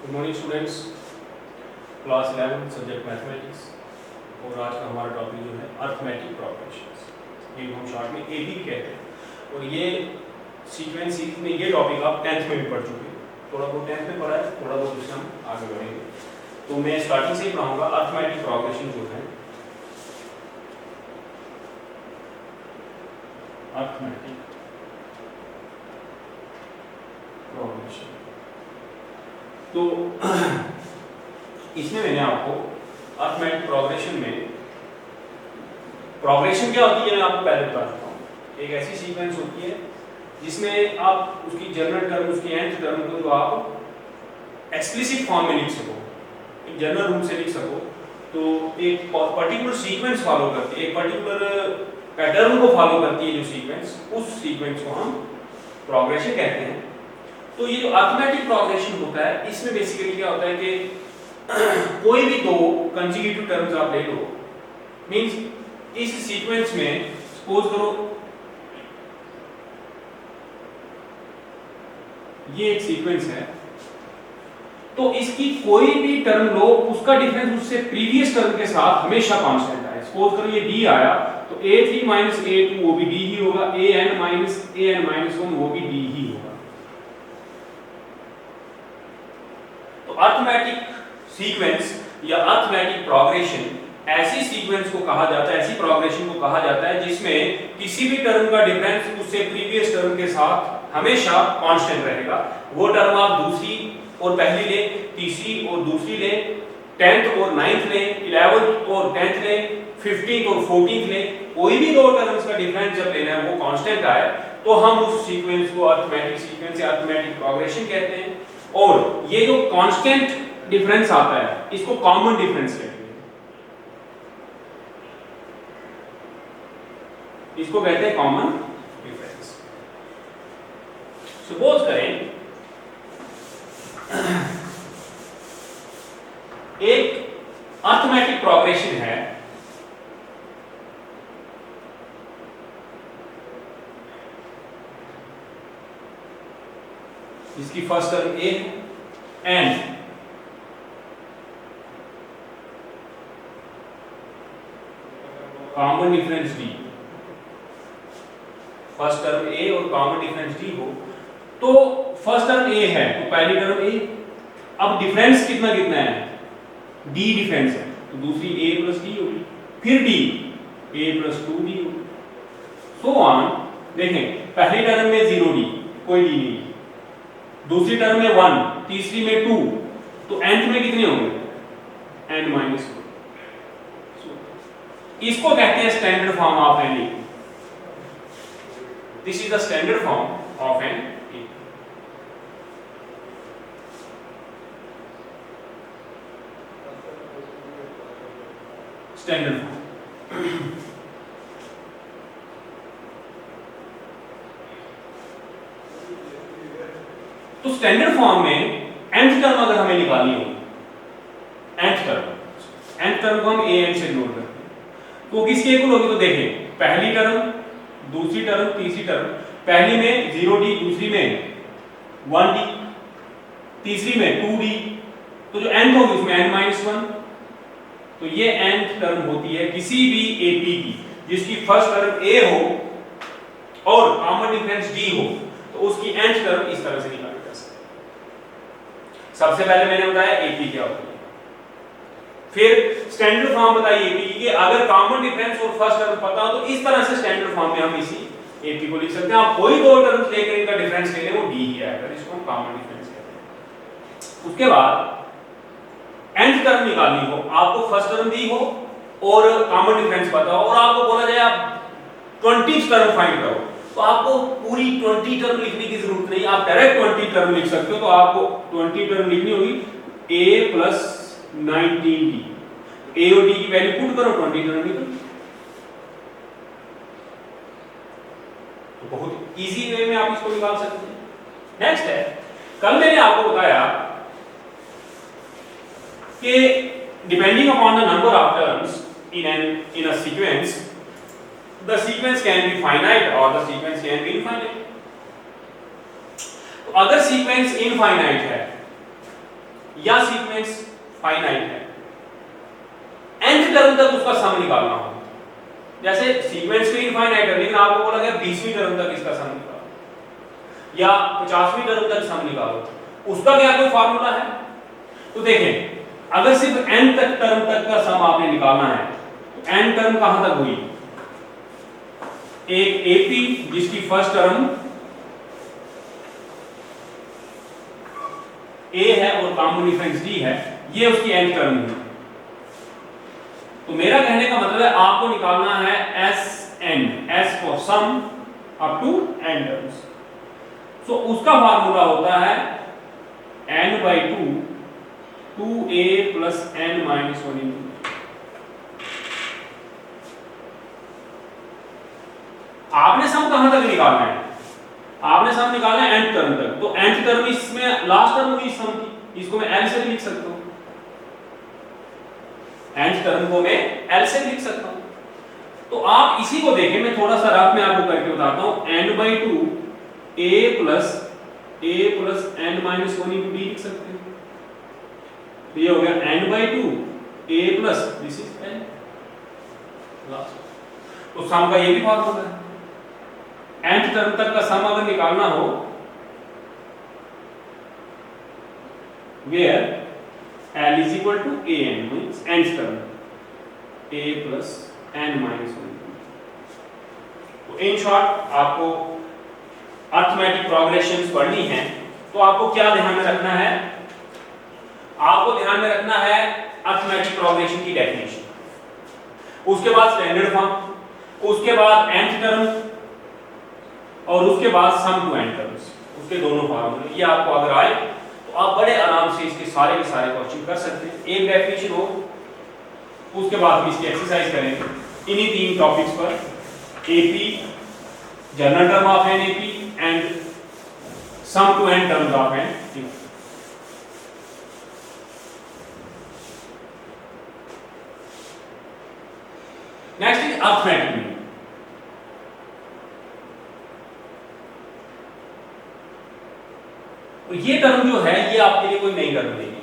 Good morning students, class 11 subject mathematics. और आज का हमारा टॉपिक जो है अर्थमेटिक प्रोग्रेशंस, ये हम शॉर्ट में एबी कहते हैं। और ये सीक्वेंस सीरीज में ये टॉपिक आप 10th में भी पढ़ चुके हैं, थोड़ा बहुत 10th में पढ़ा है, थोड़ा बहुत उससे हम आगे बढ़ेंगे। तो मैं स्टार्टिंग से ही पढ़ाऊंगा अर्थमेटिक प्रोग्रेशन जो है, अर्थमेटिक प्रोग्रेशन। तो इसमें मैंने आपको अर्थमेटिक प्रोग्रेशन में प्रोग्रेशन क्या होती है मैं आपको पहले बता चुका हूँ। एक ऐसी सीक्वेंस होती है जिसमें आप उसकी जनरल टर्म, उसकी nth टर्म को जो आप एक्सप्लिसिट फॉर्म में लिख सको, एक जनरल रूप से लिख सको, तो एक पर्टिकुलर सीक्वेंस फॉलो करती है, एक पर्टिकुलर पैटर्न को फॉलो करती है जो सीक्वेंस, उस सीक्वेंस को हम प्रोग्रेशन कहते हैं। तो ये जो अर्थमेटिक प्रोग्रेशन होता है, इसमें बेसिकली क्या होता है कि कोई भी दो कंसेक्यूटिव टर्म्स आप ले लो, मींस इस सीक्वेंस में सपोज करो ये एक सीक्वेंस है, तो इसकी कोई भी टर्म लो, उसका डिफरेंस उससे प्रीवियस टर्म के साथ हमेशा कांस्टेंट आए। सपोज करो ये d आया तो a3 माइनस a2 वो भी d ही होगा, an माइनस an-1 वो भी d ही होगा। तो अर्थमेटिक सीक्वेंस या अर्थमेटिक प्रोग्रेशन ऐसी सीक्वेंस को कहा जाता है, ऐसी प्रोग्रेशन को कहा जाता है जिसमें किसी भी टर्म का डिफरेंस उससे प्रीवियस टर्म के साथ हमेशा कांस्टेंट रहेगा। वो टर्म आप दूसरी और पहली ले, तीसरी और दूसरी ले, 10th और 9th ले, 11th और 10th ले, 15th और 14th ले, कोई भी दो टर्म्स का डिफरेंस जब लेना है वो कांस्टेंट आए तो हम उस सीक्वेंस को अर्थमेटिक सीक्वेंस या अर्थमेटिक प्रोग्रेशन कहते हैं। और ये जो कांस्टेंट डिफरेंस आता है इसको कॉमन डिफरेंस कहते हैं, इसको कहते हैं कॉमन डिफरेंस। सपोज करें एक अर्थमेटिक प्रोग्रेशन है जिसकी first term A and common difference D, first term A और कॉमन डिफरेंस डी हो, तो फर्स्ट टर्म ए है तो पहली टर्म ए, अब डिफरेंस कितना कितना है, डी डिफरेंस है, तो दूसरी a प्लस डी होगी, फिर d a प्लस 2d होगी, सो ऑन। देखें पहली टर्म में 0d कोई d नहीं, दूसरी टर्म में 1, तीसरी में 2, तो nth में कितने होंगे n-1। इसको कहते हैं standard form of n a. This is the standard form of n a. Standard form. तो स्टैंडर्ड फॉर्म में nth टर्म अगर हमें निकालनी हो, nth टर्म को हम an से नोट करते हैं, तो किसके इक्वल होगी, तो देखें पहली टर्म, दूसरी टर्म, तीसरी टर्म, पहली में 0d, दूसरी में 1d, तीसरी में 2d, तो जो nth होगी उसमें n-1, तो ये nth टर्म होती है किसी भी एपी की जिसकी फर्स्ट टर्म a हो और कॉमन डिफरेंस d हो, तो उसकी nth टर्म इस तरह से निकाली जा सकती है। सबसे पहले मैंने बताया एपी क्या होती है, फिर स्टैंडर्ड फॉर्म बताइए एपी की, अगर कॉमन डिफरेंस और फर्स्ट टर्म पता हो तो इस तरह से स्टैंडर्ड फॉर्म में हम इसी एपी को लिख सकते हैं। आप कोई दो टर्म्स लेकर इनका डिफरेंस ले लें वो डी ही आएगा, इसको हम कॉमन डिफरेंस कहते हैं। उसके बाद nth टर्म निकालनी हो, आपको फर्स्ट टर्म दी हो और कॉमन डिफरेंस पता हो, और आपको बोला जाए आप 20th टर्म फाइंड करो, तो आपको पूरी 20 टर्म लिखने की जरूरत नहीं, आप डायरेक्ट 20 टर्म लिख सकते हो। तो आपको 20 टर्म लिखनी होगी a प्लस 19d, a और d की वैल्यू पुट करो, 20 टर्म निकल। तो बहुत इजी वे में आप इसको निकाल सकते हैं। नेक्स्ट है, कल मैंने आपको बताया कि depending upon the number of terms in a sequence, the sequence can be finite or the sequence can be infinite। तो अगर सीक्वेंस इनफाइनाइट है या सीक्वेंस फाइनाइट है, nth टर्म तक उसका सम निकालना हो। जैसे सीक्वेंस तो इनफाइनाइट है, लेकिन आपको बोला गया 20वीं टर्म तक इसका सम निकालो या 50वीं टर्म तक सम निकालो, उसका क्या कोई फार्मूला है? तो देखें, अगर सिर्फ n तक टर्म तक का सम आपने निकालना है तो n टर्म कहां तक हुई? एक AP जिसकी फर्स्ट टर्म A है और कॉमन डिफरेंस D है, ये उसकी nth टर्म हुई। तो मेरा कहने का मतलब है आपको निकालना है Sn, S for sum up to n terms. So उसका फार्मूला होता है n/2 2a plus n minus 1 into। आपने सम कहां तक निकालना है? आपने सम निकालना है nth टर्म तक, तो nth टर्म इसमें लास्ट टर्म हुई सम की, इसको मैं l से भी लिख सकता हूं, nth टर्म को मैं l से लिख सकता हूं। तो आप इसी को देखें, मैं थोड़ा सा रफ में आपको करके बताता हूं, n/2 a plus n minus 1 into d लिख सकते हैं। तो ये हो गया n/2 a plus this is n last. तो सम का ये भी फार्मूला है, nth टर्म तक का सम अगर निकालना हो, where l is equal to an means nth term a plus n minus 1। तो इन शॉर्ट आपको अरिथमेटिक प्रोग्रेशंस पढ़नी है तो आपको क्या ध्यान में रखना है? आपको ध्यान में रखना है अरिथमेटिक प्रोग्रेशन की डेफिनेशन, उसके बाद स्टैंडर्ड फॉर्म, उसके बाद nth टर्म और उसके बाद सम टू n टर्म्स, उसके दोनों फार्मूले। ये आपको अगर आए तो आप बड़े आराम से इसके सारे के सारे क्वेश्चन कर सकते हैं। एक डेफिनेशन हो, उसके बाद हम इसकी एक्सरसाइज करेंगे इन्हीं तीन टॉपिक्स पर, AP general term of n AP and sum to n terms of n. Next is arithmetic mean. तो ये टर्म जो है ये आपके लिए कोई नई टर्म नहीं है।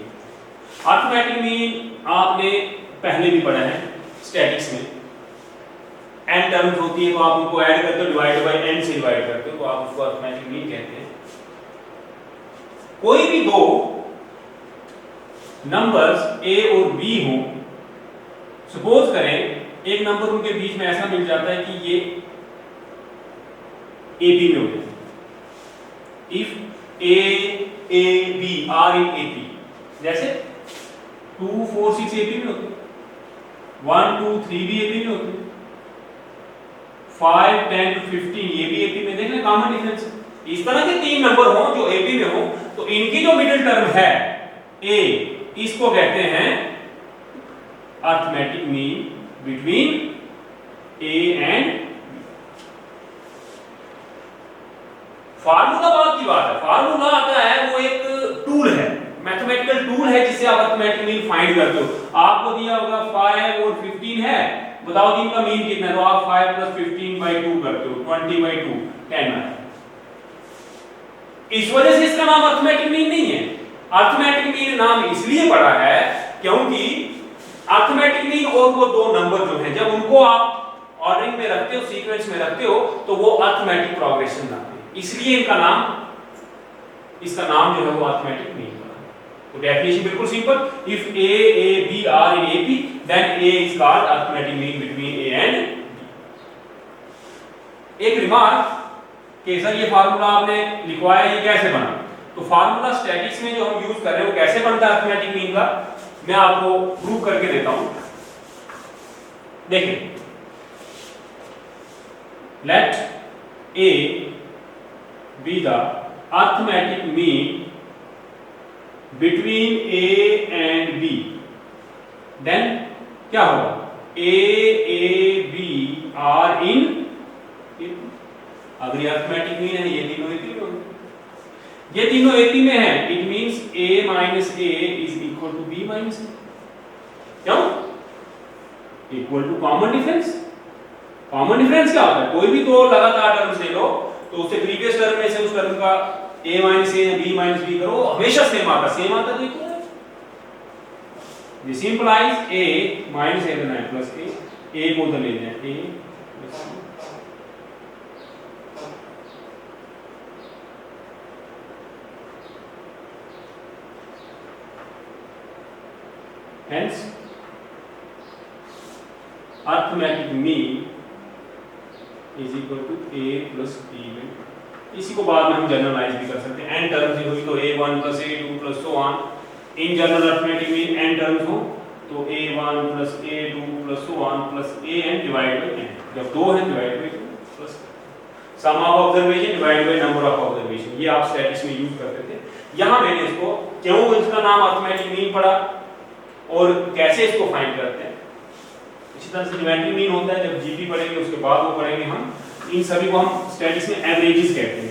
अरिथमेटिक मीन आपने पहले भी पढ़ा है स्टैटिक्स में, n टर्म्स होती है तो आप उनको ऐड करते हो, डिवाइड बाय n से डिवाइड करते हो, तो आप उसको अरिथमेटिक मीन कहते हैं। कोई भी दो नंबर्स a और b हो, सपोज करें एक नंबर उनके बीच में ऐसा मिल जाता है कि ये AP में हो गया, if a b are in AP, जैसे 2 4 6 AP में होते, 1 2 3 भी AP में होते, 5 10 to 15 ये भी AP में। देख लें कॉमन डिफरेंस। इस तरह के तीन नंबर हो जो AP में हो तो इनकी जो मिडिल टर्म है a, इसको कहते हैं arithmetic mean between a and b। Formula बात की बात है, फार्मूला आता है वो एक टूल है, मैथमेटिकल टूल है जिससे आप अरिथमेटिक मीन फाइंड करते हो। आपको दिया होगा 5 और 15 है, बताओ कि इनका मीन कितना है, तो आप 5 + 15/2 करते हो, 20/2 10 है। इस वजह से इसका नाम अरिथमेटिक मीन नहीं है। अरिथमेटिक मीन नाम इसलिए पड़ा है क्योंकि अरिथमेटिक मीन और वो दो नंबर जो हैं जब उनको आप ऑर्डरिंग में रखते हो, सीक्वेंस में रखते हो, तो वो अरिथमेटिक प्रोग्रेशन बनाते हैं, इसलिए इसका नाम जो है वो अरिथमेटिक मीन है। तो डेफिनेशन बिल्कुल simple, if a b are in AP then a is called arithmetic mean between a and b। एक रिमार्क कि सर ये फार्मूला आपने लिखवाया, ये कैसे बना? तो फार्मूला स्टैटिक्स में जो हम यूज कर रहे हैं वो कैसे बनता है अरिथमेटिक मीन का, मैं आपको प्रूव करके देता हूं। देखिए, let a be the arithmetic mean between a and b, then क्या होगा? a b are in AP। अगर ये अरिथमेटिक मीन है, ये तीनों AP में होंगे, ये तीनों AP में है, it means a minus a is equal to b minus a। क्यों? Equal to common difference. Common difference क्या होता है? कोई भी दो लगातार टर्म्स ले लो तो उससे प्रीवियस टर्म में से उस टर्म का a minus a या b minus b करो, हमेशा सेम आता है, सेम आता है तो इक्वल है। This implies a minus a देना है प्लस a को उधर ले लें a plus c। Hence, arithmetic mean is equal to a plus b by 2। इसी को बाद में हम जनरलाइज भी कर सकते हैं। n टर्म्स हुई तो a1 plus a2 plus so on। In general arithmetic में n टर्म्स हो तो a1 plus a2 plus so on plus an divide by n। जब दो है divide by 2 plus sum of observation divide by number of observation. ये आप statistics में use करते थे। यहाँ मैंने इसको क्यों इसका नाम अरिथमेटिक मीन पड़ा और कैसे इसको फाइंड करते हैं। इसी तरह से ज्योमेट्रिक मीन होता है, जब जीपी पढ़ेंगे उसके बाद वो पढ़ेंगे हम। इन सभी को हम स्टैटिस्टिक्स में एवरेजेस कहते हैं।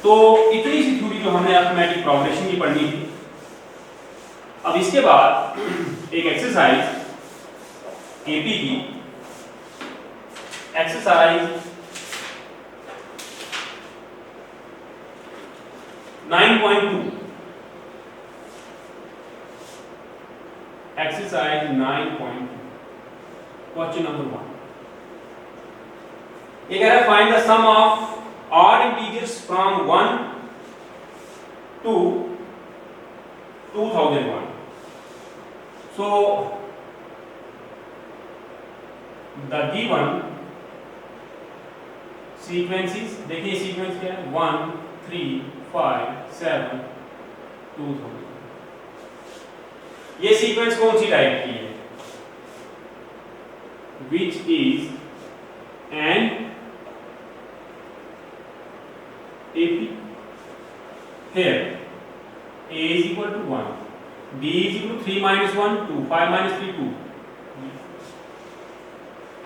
तो इतनी सी थ्योरी जो हमने अरिथमेटिक प्रोग्रेशन की पढ़नी थी। अब इसके बाद एक एक्सरसाइज एपी की एक्सरसाइज 9.2 एक्सरसाइज 9.2 क्वेश्चन नंबर 1। ये कह रहा है find the sum of odd integers from 1 to 2001। so the given sequences, देखिए सीक्वेंस क्या है 1 3 5 7 2000। ये सीक्वेंस कौन सी टाइप की है? which is an AP। here a is equal to 1, b is equal to 3 minus 1 2, 5 minus 3 2।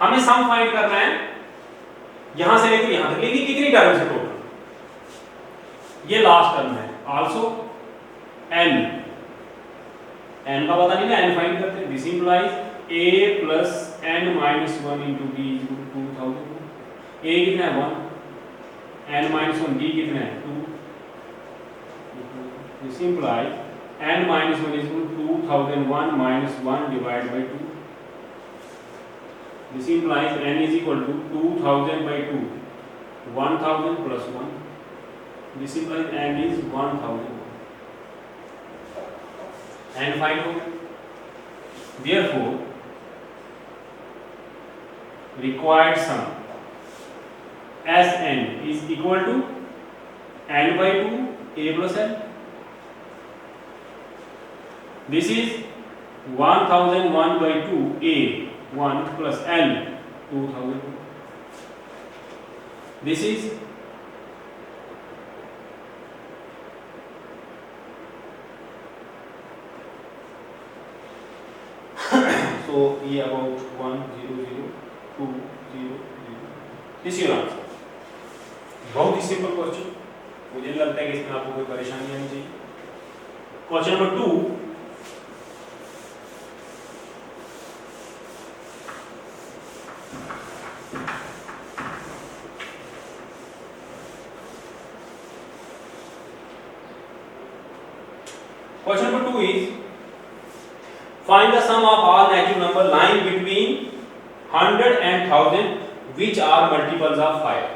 हमें सम फाइंड करना है यहां से लेकर यहां तक, लेकिन कितनी टर्म्स है टोटल? ये लास्ट टर्म है आल्सो n। n का पता नहीं ना, n फाइंड करते हैं। This implies a plus n minus 1 into b is equal to 2000। a कितना है 1, n minus 1, b कितना है 2। this implies n minus 1 is equal to 2001 minus 1 divided by 2। this implies n is equal to 2000 by 2, 1000 plus 1। this implies n is 1000। n find हो गया। therefore required sum Sn is equal to n by 2 a plus n। this is 1001 by 2 a 1 plus n 2000। this is so ये about 1 0 0 2 0 0। this is your answer। बहुत ही simple question, मुझे लगता है कि इसमें आपको कोई परेशानी नहीं चाहिए। Question number 2। Question number 2 is find the sum of all natural number lying between 100 and 1000 which are multiples of 5।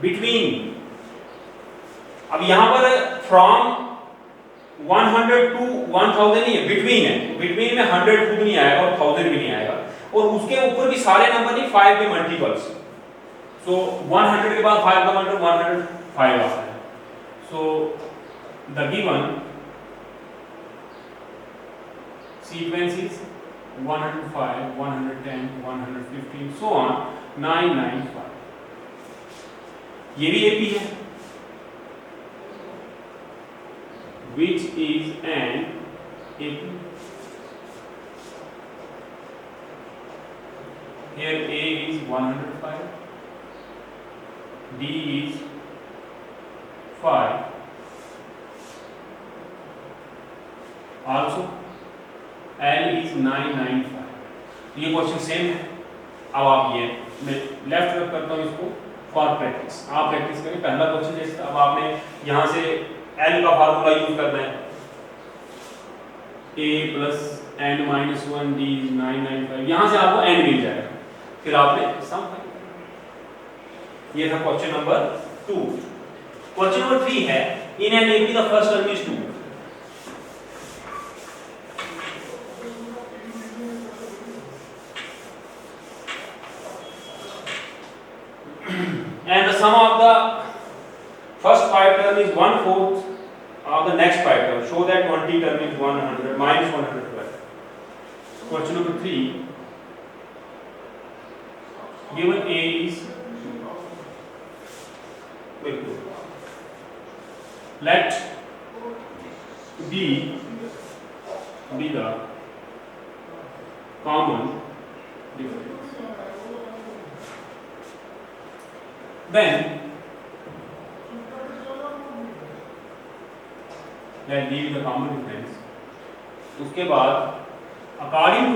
between, अब यहां पर from 100 to 1000 नहीं है, between है। between में 100 खुद नहीं आएगा और 1000 भी नहीं आएगा, और उसके ऊपर भी सारे नंबर नहीं 5 के मल्टीपल्स। so 100 के बाद 5 का मल्टीपल 105 आता है। so the given sequence is 105 110 115 so on 995। ये भी एपी है which is an AP। here a is 105, b is 5, also L is 995। ये क्वेश्चन सेम है। अब आप ये मैं लेफ्ट रख करता हूँ इसको फॉर प्रैक्टिस, आप प्रैक्टिस करें। पहला क्वेश्चन जैसे अब आपने यहाँ से एल का फार्मूला यूज करना है, a plus n minus 1 d 995, यहां से आपको n मिल जाएगा, फिर आपने सम फाइंड करना। ये था क्वेश्चन नंबर 2। क्वेश्चन नंबर 3 है, in an AP the first term is 2 and the sum of the first 5 term is 1/4 of the next 5 term. Show that 20 term is 100 minus 112. Question number 3. Given A is let B be the common difference. Then let B be the common difference. उसके बाद according to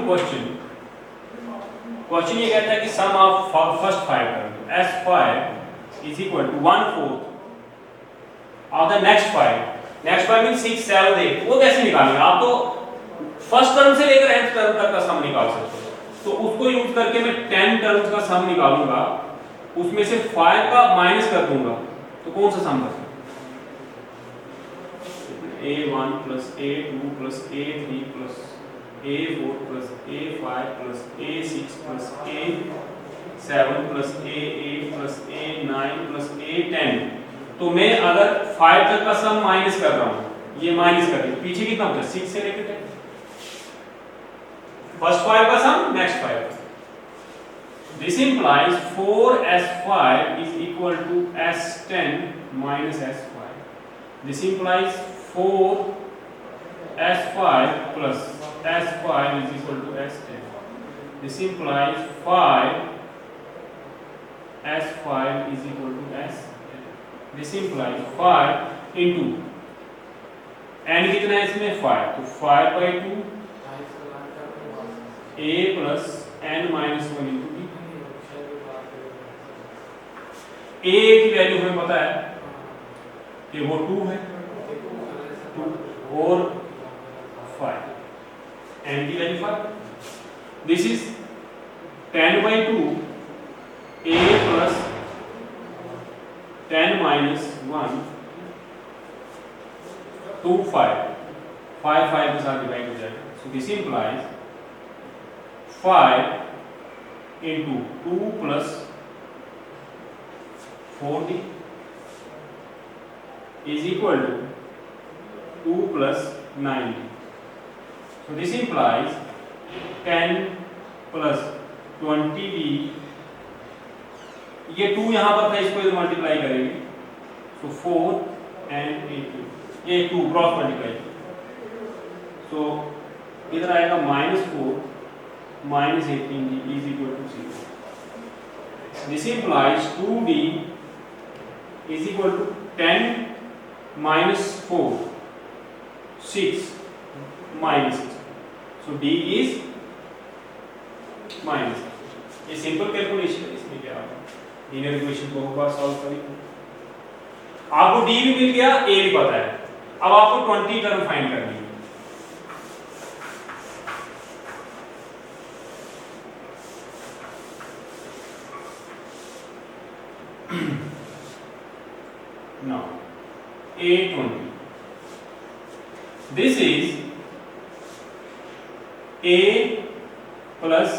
question ये कहता है कि sum of first 5 term S5 is equal to 1/4 of the next 5 means 6 7 8। वो कैसे निकालेंगे? आप तो फर्स्ट टर्म से लेकर nth टर्म तक का सम निकाल सकते हो, तो उसको यूज करके मैं 10 टर्म्स का सम निकालूंगा, उसमें से 5 का माइनस कर दूंगा, तो कौन सा सम बचेगा? a1 plus a2 plus a3 plus a4 plus a5 plus a6 plus a7 plus a8 plus a9 plus a10। तो मैं अगर 5 तक का सम माइनस कर रहा हूं, ये माइनस कर दिया, पीछे कितना बचा? 6 से लेकर 10। फर्स्ट 5 का सम, next 5। This implies 4s5 is equal to s10 minus s5. This implies 4s5 plus s5 is equal to s10. This implies 5s5 is equal to s10. This implies 5 into n कितना है इसमें? 5, तो 5/2 a plus n minus 1 into b। a की value हमें पता है कि वो 2 है, 2 और 5, n की value 5। This is 10/2 a plus 10 minus 1 2 5 5 के साथ डिवाइड हो जाएगा। So this implies 5 into 2 plus 40 is equal to 2 plus 90. So this implies 10 plus 20b, ये 2 यहाँ पर था, इसको इधर मल्टीप्लाई करेंगे, so 4 and 18, ये 2 क्रॉस मल्टीप्लाई, so इधर आएगा -4 minus 18b is equal to 0. This implies 2b is equal to 10 minus 4 6 minus 6. So d is minus। ये सिंपल कैलकुलेशन है, इसमें क्या होगा? लीनियर इक्वेशन को एक बार सॉल्व करेंगे, आपको d भी मिल गया, a भी पता है। अब आपको 20 टर्म फाइंड करनी है। Now a20, this is a plus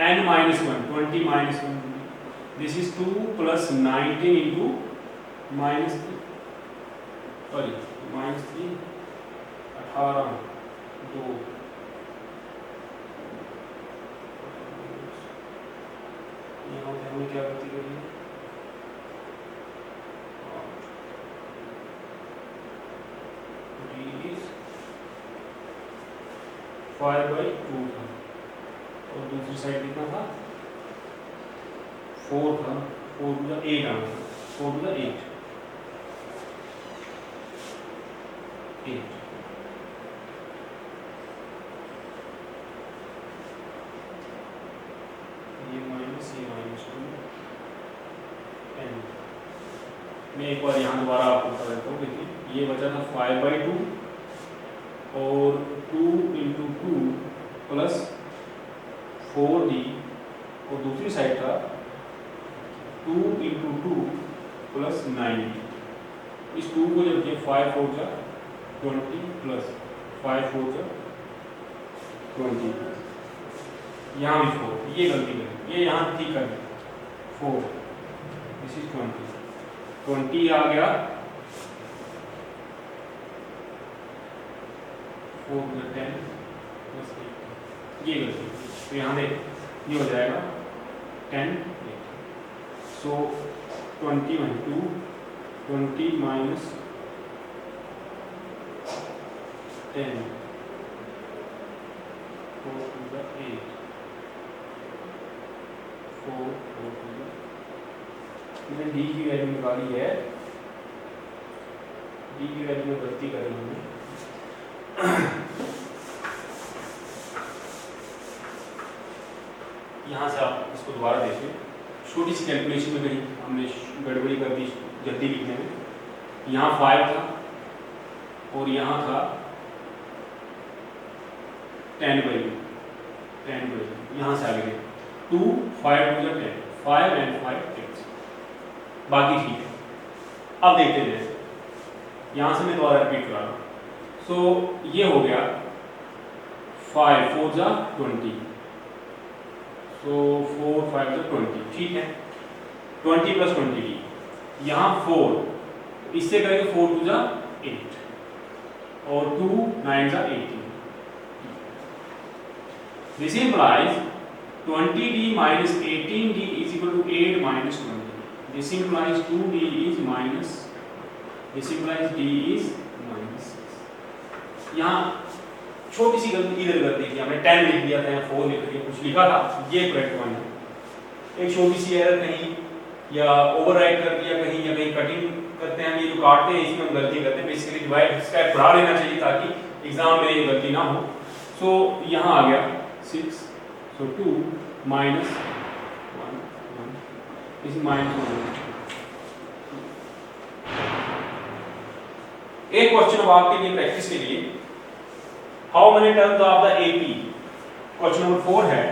n minus 1, 20 minus 1, this is 2 plus 19 into minus 3, sorry minus 3 18 2 यहाँ पे हमने क्या गलती करी? 5/2 था, और दूसरी साइड कितना था? 4 था, 4 to the 8 आना था, 4 to the 8 ये -2 10 मैं एक बार यहाँ दोबारा आपको बता देता हूँ। देखिए ये बचा था 5/2 और 2 × 2 प्लस 4d और दूसरी साइड था 2 × 2 प्लस 9d। इस 2 को जब 5 4 जा 20 प्लस 5 4 जा 20, यहाँ भी 4, ये गलती करें, ये यहाँ ठीक करें 4, दिस इज 20 आ गया 4 × 10 प्लस 8, ये गलती। तो यहाँ देख ये हो जाएगा 10 8, सो 20 × 2 20 minus 10 4 to the 8 4 4 to the, मैंने डी की वैल्यू निकाली है, डी की वैल्यू में गलती करी हमने। यहाँ से आप इसको दोबारा देखिए, छोटी सी कैलकुलेशन में कहीं हमने गड़बड़ी कर दी जल्दी लिखने में। यहाँ 5 था और यहाँ था 10/2, यहाँ से आगे 2 5 2 10, 5 and 5 10, बाकी ठीक है। अब देखते हैं, यहाँ से मैं दोबारा रिपीट कर रहा हूँ। सो ये हो गया 5 4 जा 20, सो 4 5 जा 20, ठीक है। 20 प्लस 20, यहाँ 4, इससे करेंगे 4 2 जा 8 और 2 9 जा 18। This implies 20d minus 18d is equal to 8 minus 20. This implies 2d is minus, this implies d is minus 6. यहाँ छोटी सी गलती इधर कर दी थी हमने, 10 लिख दिया था या 4 लिख दिया, कुछ लिखा था, ये करेक्ट वन है। एक छोटी सी एरर कहीं या ओवरराइट कर दिया कहीं, या कहीं कटिंग करते हैं, ये जो काटते हैं इसमें हम गलती करते हैं। बेसिकली डिवाइड स्टेप बढ़ा लेना चाहिए ताकि एग्जाम में ये गलती ना हो। सो यहाँ आ गया 6, so 2 minus 1 1, this is minus 1। एक क्वेश्चन अब आपके लिए प्रैक्टिस के लिए, how many terms of the AP, question number 4 है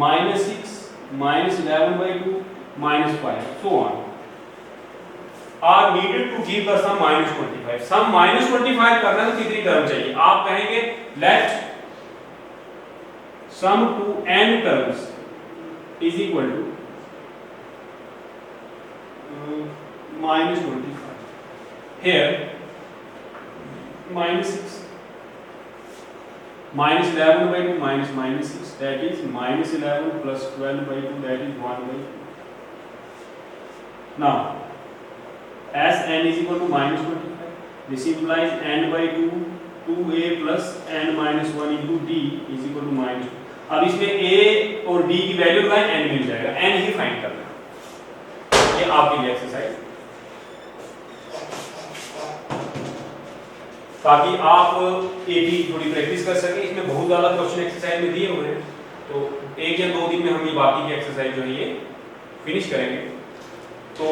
-6 -11/2 -5 so on are needed to give the sum -25। सम -25 करना तो कितनी टर्म चाहिए? आप कहेंगे let sum to n terms is equal to -25। Here -6 -11/2 -6, that is -11 plus 12/2, that is 1/2। Now as n is equal to -25, this implies n/2 2a plus n minus 1 into d is equal to -2। अब इसमें a और d की value लगाएं, n मिल जाएगा, n ही find करना है। ये आपके लिए एक्सरसाइज, ताकि आप एपी थोड़ी प्रैक्टिस कर सकें। इसमें बहुत ज़्यादा क्वेश्चन एक्सरसाइज में दिए हुए हैं, तो 1 या 2 दिन में हम ये बाकी की एक्सरसाइज जो है ये फिनिश करेंगे। तो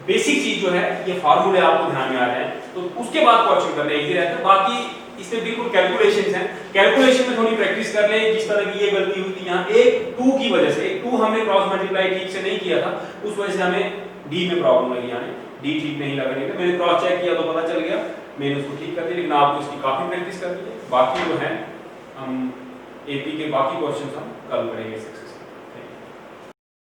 बेसिक चीज जो है ये फार्मूले आपको ध्यान में आ जाए तो उसके बाद क्वेश्चन करना इजी रहता है। बाकी इसमें बिल्कुल कैलकुलेशंस हैं, कैलकुलेशन में थोड़ी प्रैक्टिस कर लें। जिस तरह की ये गलती हुई थी यहाँ एक 2 की वजह से, एक 2 हमने क्रॉस मल्टीप्लाई ठीक से नहीं किया था, उस वजह से हमें डी में प्रॉब्लम लगी, यानी डी ठीक नहीं लगा। मैंने क्रॉस चेक किया तो पता चल गया, मैंने उसको ठीक कर दिया, लेकिन आपको इसकी काफी प्रैक्टिस करनी है। बाकी जो है हम एपी के बाकी क्वेश्चन हम कल करेंगे सक्सेस।